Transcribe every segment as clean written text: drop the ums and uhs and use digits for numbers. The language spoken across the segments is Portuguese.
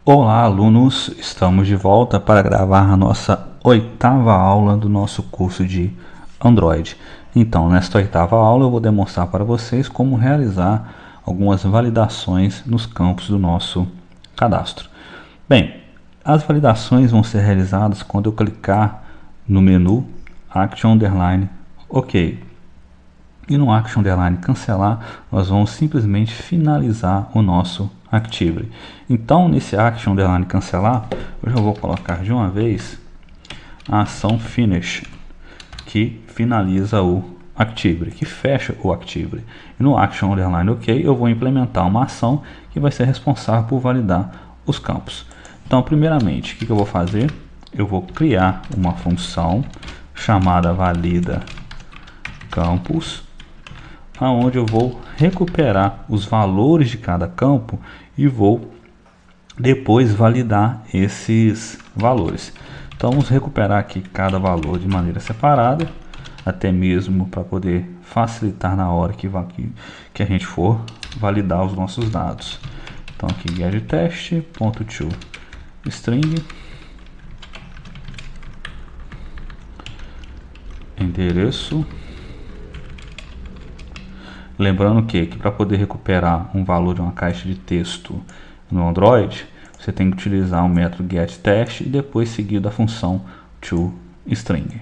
Olá, alunos! Estamos de volta para gravar a nossa 8ª aula do nosso curso de Android. Então, nesta 8ª aula eu vou demonstrar para vocês como realizar algumas validações nos campos do nosso cadastro. Bem, as validações vão ser realizadas quando eu clicar no menu Action Underline OK. E no Action Underline Cancelar, nós vamos simplesmente finalizar o nosso Activity. Então, nesse Action Underline Cancelar, eu já vou colocar de uma vez a ação Finish, que finaliza o Activity, que fecha o Activity. E no Action Underline OK, eu vou implementar uma ação que vai ser responsável por validar os campos. Então, primeiramente, o que eu vou fazer? Eu vou criar uma função chamada valida campos, aonde eu vou recuperar os valores de cada campo e vou depois validar esses valores. Então vamos recuperar aqui cada valor de maneira separada, até mesmo para poder facilitar na hora que a gente for validar os nossos dados. Então aqui getTest.toString, endereço. Lembrando que para poder recuperar um valor de uma caixa de texto no Android, você tem que utilizar o método getTest e depois seguir da função toString.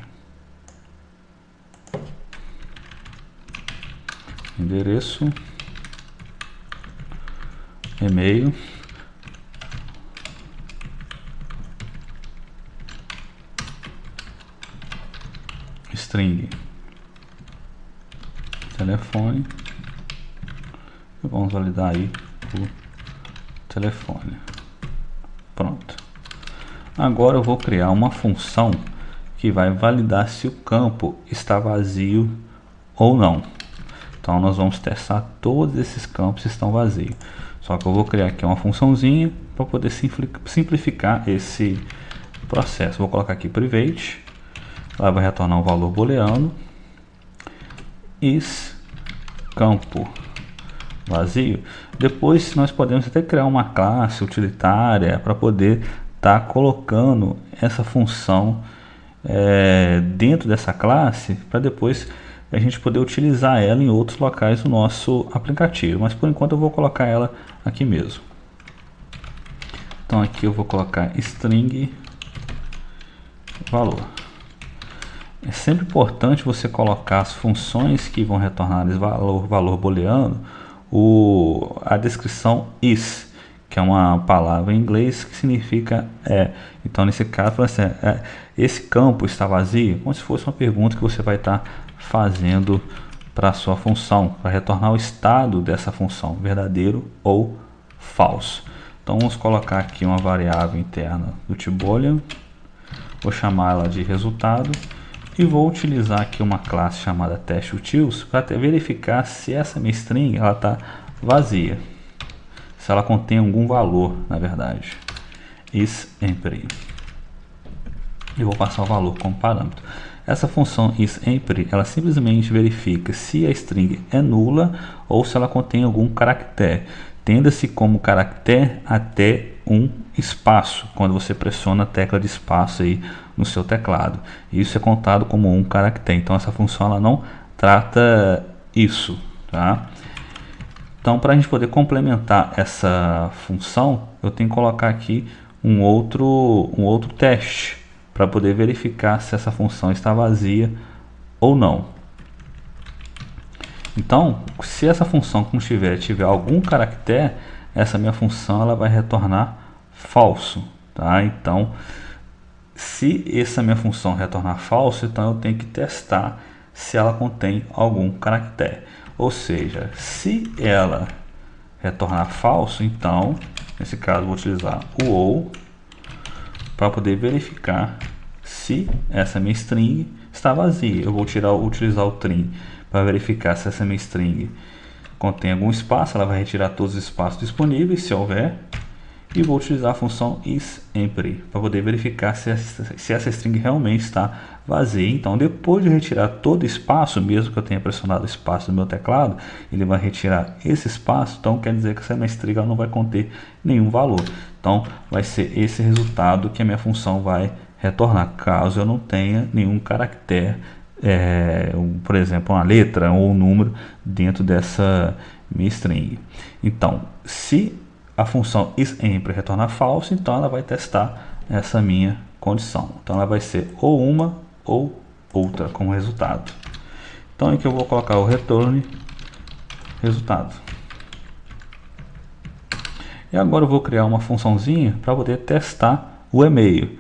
Endereço, e-mail, string, telefone. Vamos validar aí o telefone. Pronto. Agora eu vou criar uma função que vai validar se o campo está vazio ou não. Então nós vamos testar todos esses campos que estão vazios. Só que eu vou criar aqui uma funçãozinha para poder simplificar esse processo. Vou colocar aqui private. Ela vai retornar um valor booleano. Is campo vazio. Depois nós podemos até criar uma classe utilitária para poder estar colocando essa função dentro dessa classe, para depois a gente poder utilizar ela em outros locais do nosso aplicativo. Mas por enquanto eu vou colocar ela aqui mesmo. Então aqui eu vou colocar string valor. É sempre importante você colocar as funções que vão retornar esse valor booleano, a descrição is, que é uma palavra em inglês que significa é. Então nesse caso, assim, esse campo está vazio, como se fosse uma pergunta que você vai estar fazendo para a sua função, para retornar o estado dessa função, verdadeiro ou falso. Então vamos colocar aqui uma variável interna do tipo boolean, vou chamar ela de resultado. E vou utilizar aqui uma classe chamada testUtils para verificar se essa minha string está vazia, se ela contém algum valor, na verdade. isEmpty. E vou passar o valor como parâmetro. Essa função isEmpty, ela simplesmente verifica se a string é nula ou se ela contém algum caractere. Tenda-se como caractere até um espaço, quando você pressiona a tecla de espaço aí no seu teclado. Isso é contado como um caractere. Então essa função ela não trata isso, tá? Então, para a gente poder complementar essa função, eu tenho que colocar aqui um outro teste para poder verificar se essa função está vazia ou não. Então, se essa função como tiver algum caractere, essa minha função ela vai retornar falso, tá? Então, se essa minha função retornar falso, então eu tenho que testar se ela contém algum caractere. Ou seja, se ela retornar falso, então, nesse caso, eu vou utilizar o ou para poder verificar se essa minha string está vazia. Eu vou utilizar o trim para verificar se essa minha string contém algum espaço. Ela vai retirar todos os espaços disponíveis, se houver. e vou utilizar a função isEmpty para poder verificar se essa string realmente está vazia. Então, depois de retirar todo o espaço, mesmo que eu tenha pressionado o espaço no meu teclado, ele vai retirar esse espaço, então quer dizer que essa minha string não vai conter nenhum valor. Então, vai ser esse resultado que a minha função vai retornar, caso eu não tenha nenhum caractere, por exemplo, uma letra ou um número dentro dessa minha string. Então, se a função isEmpty retornar falso, então ela vai testar essa minha condição. Então ela vai ser ou uma ou outra como resultado. Então aqui eu vou colocar o return resultado. E agora eu vou criar uma funçãozinha para poder testar o e-mail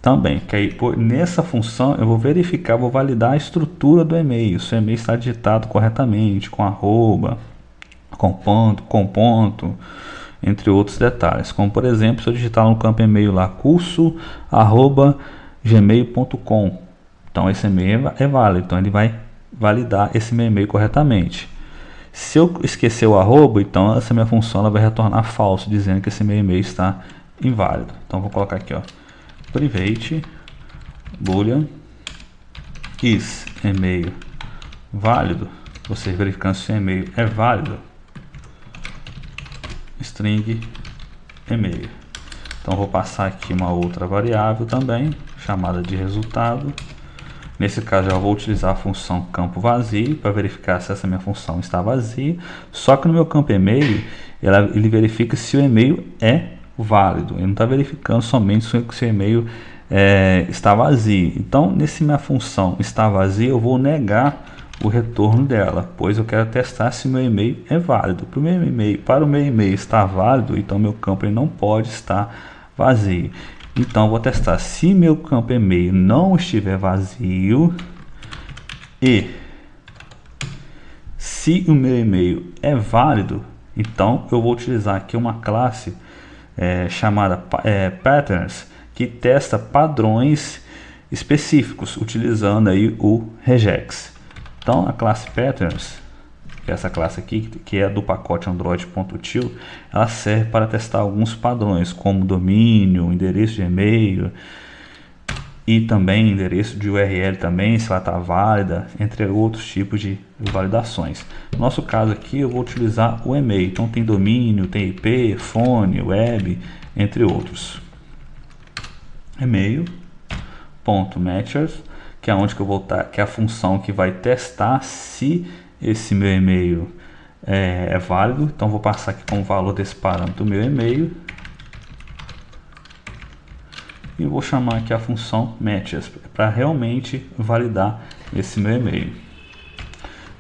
também, que aí nessa função eu vou verificar, vou validar a estrutura do e-mail, se o e-mail está digitado corretamente, com arroba, com ponto, entre outros detalhes, como por exemplo, se eu digitar no campo e-mail lá curso@gmail.com, então esse e-mail é válido, então ele vai validar esse meu e-mail corretamente. Se eu esquecer o arroba, então essa minha função ela vai retornar falso, dizendo que esse meu e-mail está inválido. Então vou colocar aqui, ó, private boolean is e-mail válido, você verificando se o e-mail é válido, string e-mail. Então vou passar aqui uma outra variável também, chamada de resultado. Nesse caso eu vou utilizar a função campo vazio para verificar se essa minha função está vazia. Só que no meu campo e-mail ele verifica se o e-mail é válido. Ele não está verificando somente se o e-mail está vazio. Então, nesse minha função está vazia, eu vou negar o retorno dela, pois eu quero testar se meu e-mail é válido. Para o meu e-mail estar válido, então meu campo ele não pode estar vazio. Então, eu vou testar se meu campo e-mail não estiver vazio e se o meu e-mail é válido, então eu vou utilizar aqui uma classe chamada patterns, que testa padrões específicos, utilizando aí o regex. Então, a classe patterns, que é essa classe aqui, que é do pacote android.util, ela serve para testar alguns padrões, como domínio, endereço de e-mail e também endereço de URL também, se ela está válida, entre outros tipos de validações. No nosso caso aqui, eu vou utilizar o e-mail. Então, tem domínio, tem IP, fone, web, entre outros. E-mail.matchers, que é onde que eu vou que é a função que vai testar se esse meu e-mail é válido. Então vou passar aqui como valor desse parâmetro meu e-mail e vou chamar aqui a função matches para realmente validar esse meu e-mail.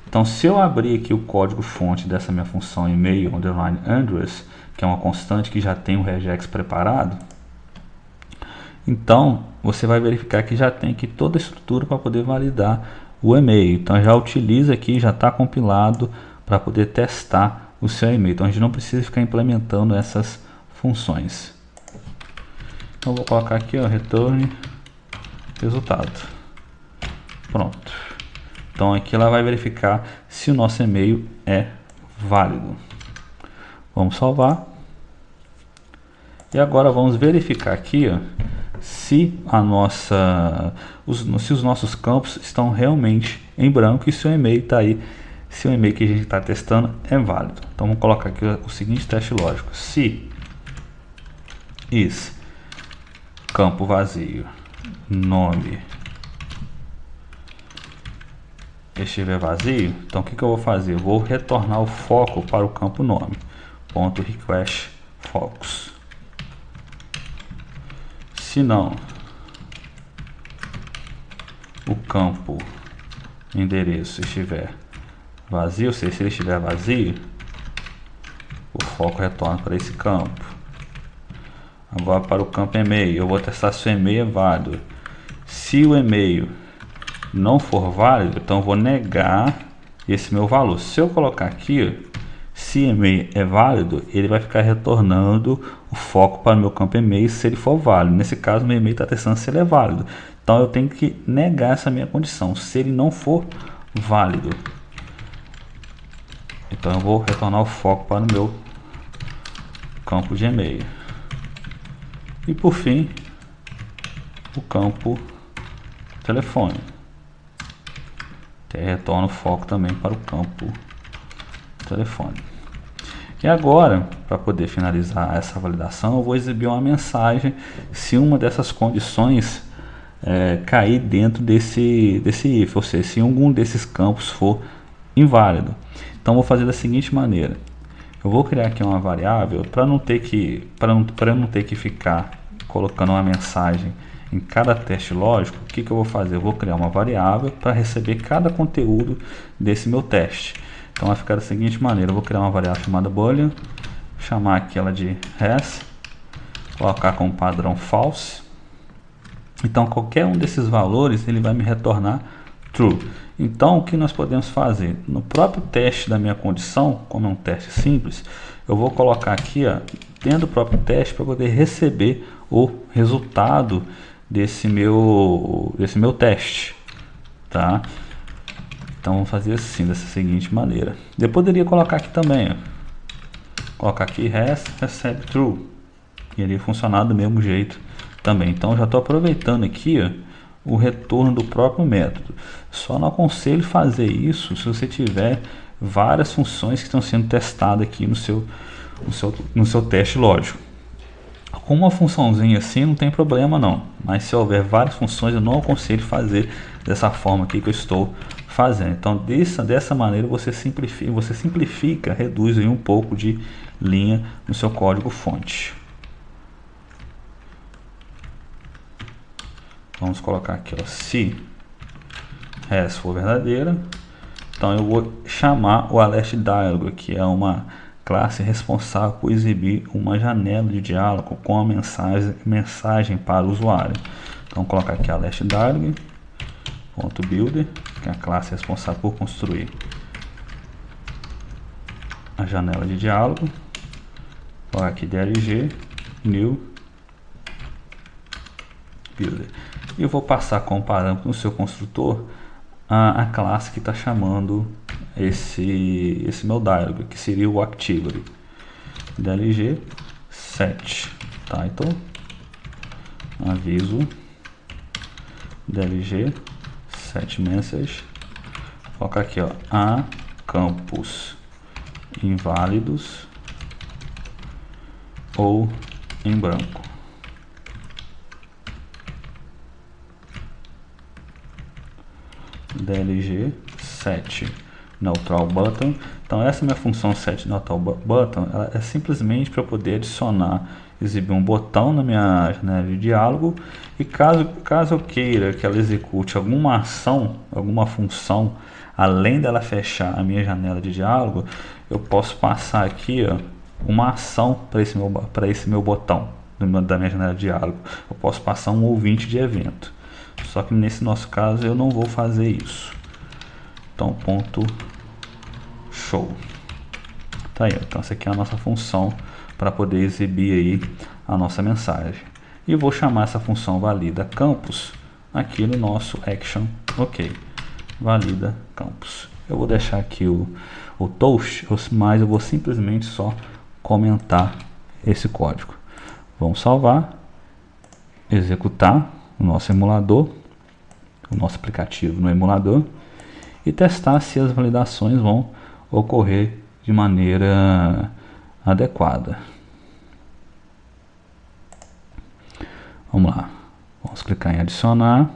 Então, se eu abrir aqui o código fonte dessa minha função e-mail underline address, que é uma constante que já tem o regex preparado, então você vai verificar que já tem aqui toda a estrutura para poder validar o e-mail. Então já utiliza aqui, já está compilado para poder testar o seu e-mail. Então a gente não precisa ficar implementando essas funções. Então vou colocar aqui, ó, return resultado. Pronto. Então aqui ela vai verificar se o nosso e-mail é válido. Vamos salvar. E agora vamos verificar aqui, ó, se os nossos campos estão realmente em branco e se o e-mail está aí, se o e-mail que a gente está testando é válido. Então vamos colocar aqui o seguinte teste lógico: se is campo vazio nome estiver vazio, então o que eu vou fazer? Eu vou retornar o foco para o campo nome, ponto request focus. Se não, o campo endereço estiver vazio, ou seja, se ele estiver vazio, o foco retorna para esse campo. Agora para o campo e-mail, eu vou testar se o e-mail é válido. Se o e-mail não for válido, então eu vou negar esse meu valor. Se eu colocar aqui, se e-mail é válido, ele vai ficar retornando o foco para o meu campo e-mail se ele for válido. Nesse caso, meu e-mail está testando se ele é válido. Então eu tenho que negar essa minha condição, se ele não for válido. Então eu vou retornar o foco para o meu campo de e-mail. E por fim, o campo telefone. Retorna o foco também para o campo telefone. E agora, para poder finalizar essa validação, eu vou exibir uma mensagem se uma dessas condições cair dentro desse if, ou seja, se algum desses campos for inválido. Então vou fazer da seguinte maneira: eu vou criar aqui uma variável para não ter que ficar colocando uma mensagem em cada teste lógico. O que eu vou fazer? Eu vou criar uma variável para receber cada conteúdo desse meu teste. Então vai ficar da seguinte maneira: eu vou criar uma variável chamada boolean, chamar aquela de res, colocar como padrão false. Então qualquer um desses valores ele vai me retornar true. Então o que nós podemos fazer? No próprio teste da minha condição, como é um teste simples, eu vou colocar aqui dentro do próprio teste para poder receber o resultado desse meu teste, tá? Então vamos fazer assim, dessa seguinte maneira. Eu poderia colocar aqui também, colocar aqui res recebe true, e iria funcionar do mesmo jeito também. Então eu já estou aproveitando aqui o retorno do próprio método. Só não aconselho fazer isso se você tiver várias funções que estão sendo testadas aqui no seu teste lógico. Com uma funçãozinha assim não tem problema não, mas se houver várias funções eu não aconselho fazer dessa forma aqui que eu estou fazendo. Então dessa maneira você simplifica, reduz aí um pouco de linha no seu código fonte. Vamos colocar aqui, se res for verdadeira, então eu vou chamar o alert dialog, que é uma classe responsável por exibir uma janela de diálogo com a mensagem para o usuário. Então vou colocar aqui alert dialog .builder, que é a classe responsável por construir a janela de diálogo. Vou colocar aqui DLG new builder. E eu vou passar como parâmetro no seu construtor a classe que está chamando esse meu dialog, que seria o activity. DLG set title aviso DLG set message. Vou colocar aqui a campos inválidos ou em branco. DLG set neutral button. Então essa minha função set neutral button ela é simplesmente para eu poder adicionar, exibir um botão na minha janela de diálogo, e caso eu queira que ela execute alguma ação, alguma função, além dela fechar a minha janela de diálogo, eu posso passar aqui uma ação para esse meu botão da minha janela de diálogo. Eu posso passar um ouvinte de evento. Só que nesse nosso caso eu não vou fazer isso. Então ponto show. Tá aí, então essa aqui é a nossa função para poder exibir aí a nossa mensagem. E vou chamar essa função valida campus aqui no nosso action. Ok, valida campus. Eu vou deixar aqui o toast, mas eu vou simplesmente só comentar esse código. Vamos salvar, executar o nosso emulador, o nosso aplicativo no emulador, e testar se as validações vão ocorrer de maneira adequada. Vamos lá, vamos clicar em adicionar.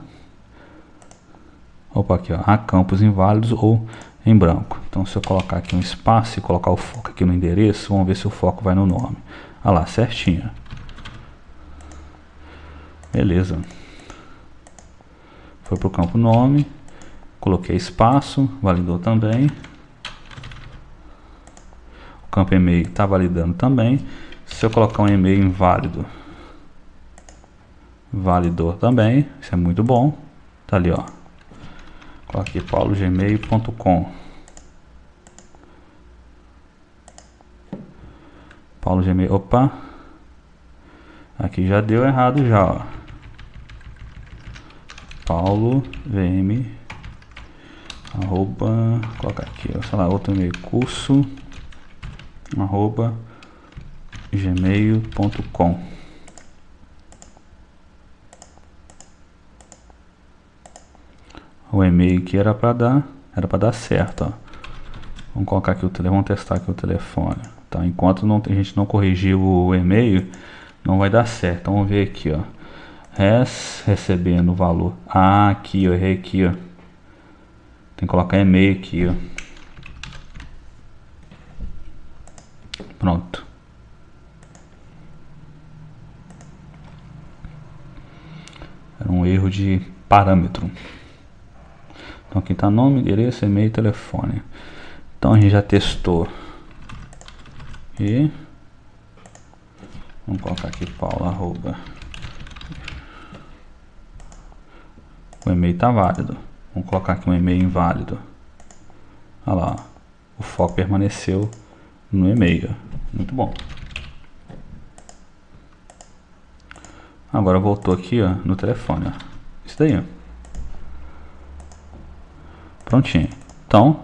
Opa, aqui há campos inválidos ou em branco. Então se eu colocar aqui um espaço e colocar o foco aqui no endereço, vamos ver se o foco vai no nome. Olha lá, certinho. Beleza. Foi para o campo nome, coloquei espaço, validou também. O campo e-mail está validando também. Se eu colocar um e-mail inválido, validou também. Isso é muito bom. Tá ali, ó. Coloquei paulogmail.com. Paulogmail, opa. Aqui já deu errado já, ó. Paulo VM arroba, colocar aqui, sei lá, outro e-mail, curso arroba gmail.com. o e-mail que era para dar certo, ó. Vamos colocar aqui o telefone, vamos testar aqui o telefone, tá? Enquanto a gente não corrigiu o e-mail, não vai dar certo. Então vamos ver aqui, ó. Recebendo o valor. Ah, aqui, ó, errei aqui, ó. Tem que colocar e-mail aqui, ó. Pronto. Era um erro de parâmetro. Então aqui está nome, endereço, e-mail, telefone. Então a gente já testou. E vamos colocar aqui Paula arroba. O e-mail está válido. Vamos colocar aqui um e-mail inválido. Olha lá, o foco permaneceu no e-mail. Muito bom. Agora voltou aqui, ó, no telefone, ó. Isso daí, ó. Prontinho. Então,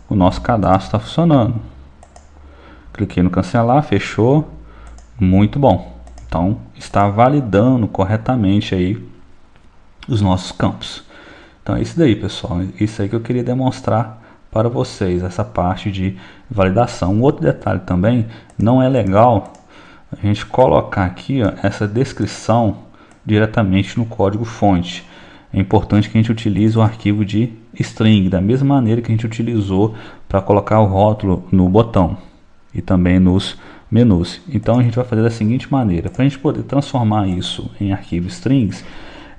o nosso cadastro está funcionando. Cliquei no cancelar, fechou. Muito bom. Então, está validando corretamente aí os nossos campos. Então é isso daí, pessoal. Isso aí que eu queria demonstrar para vocês, essa parte de validação. Um outro detalhe também, não é legal a gente colocar aqui, ó, essa descrição diretamente no código fonte. É importante que a gente utilize o arquivo de string, da mesma maneira que a gente utilizou para colocar o rótulo no botão e também nos menus. Então a gente vai fazer da seguinte maneira: para a gente poder transformar isso em arquivo strings,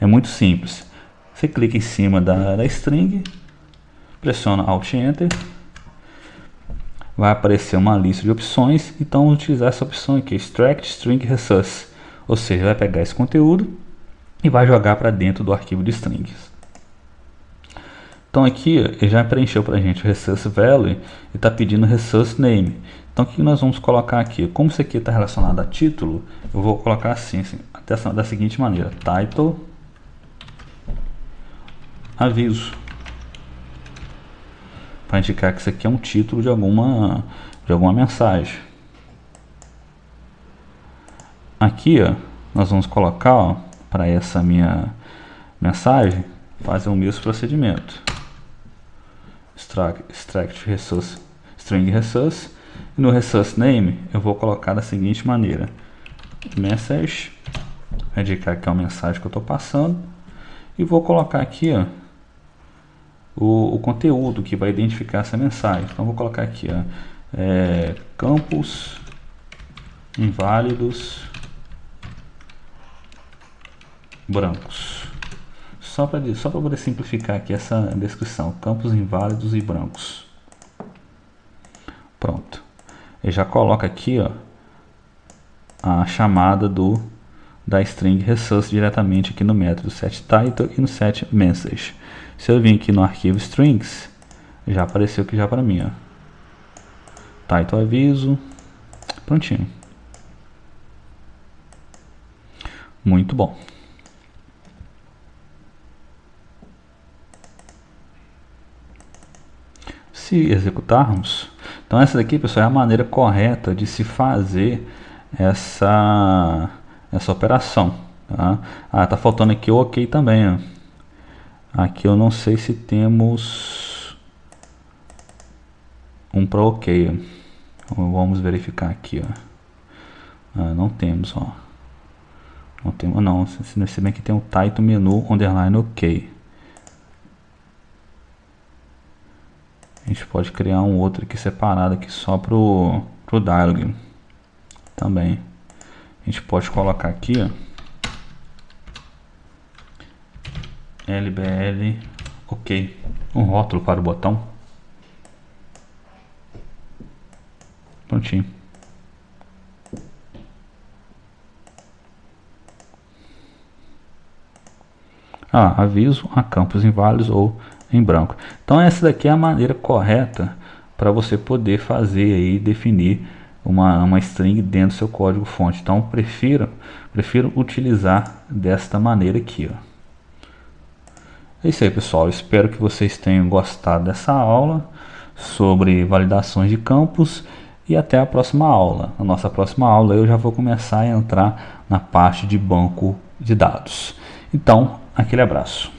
é muito simples. Você clica em cima da string, pressiona Alt Enter, vai aparecer uma lista de opções. Então vamos utilizar essa opção aqui, Extract String Resource, ou seja, vai pegar esse conteúdo e vai jogar para dentro do arquivo de strings. Então aqui ele já preencheu para a gente o Resource Value e está pedindo Resource Name. Então o que nós vamos colocar aqui? Como isso aqui está relacionado a título, eu vou colocar assim da seguinte maneira: Title aviso, para indicar que isso aqui é um título de alguma mensagem. Aqui, ó, nós vamos colocar, para essa minha mensagem, fazer o mesmo procedimento. Extract resource, string resource, e no resource name eu vou colocar da seguinte maneira: message, para indicar que é uma mensagem que eu estou passando, e vou colocar aqui, ó, o conteúdo que vai identificar essa mensagem. Então vou colocar aqui, ó, campos inválidos brancos, só para poder simplificar aqui essa descrição: campos inválidos e brancos. Pronto. Eu já coloco aqui, ó, a chamada da string resource diretamente aqui no método setTitle e no setMessage. Se eu vir aqui no arquivo strings, já apareceu aqui já para mim, ó, title aviso, prontinho. Muito bom. Se executarmos, então essa daqui, pessoal, é a maneira correta de se fazer essa operação, tá? Ah, tá faltando aqui o OK também, ó. Aqui eu não sei se temos um para OK, ó. Vamos verificar aqui, ó. Ah, não temos, ó. Não temos, não. Se bem que tem um title menu underline OK. A gente pode criar um outro aqui separado aqui só pro dialog também. A gente pode colocar aqui, ó, LBL OK, um rótulo para o botão. Prontinho. Aviso a campos inválidos ou em branco. Então essa daqui é a maneira correta para você poder fazer aí, definir uma string dentro do seu código fonte. Então prefiro utilizar desta maneira aqui, ó. É isso aí, pessoal. Espero que vocês tenham gostado dessa aula sobre validações de campos e até a próxima aula. Na nossa próxima aula eu já vou começar a entrar na parte de banco de dados. Então, aquele abraço.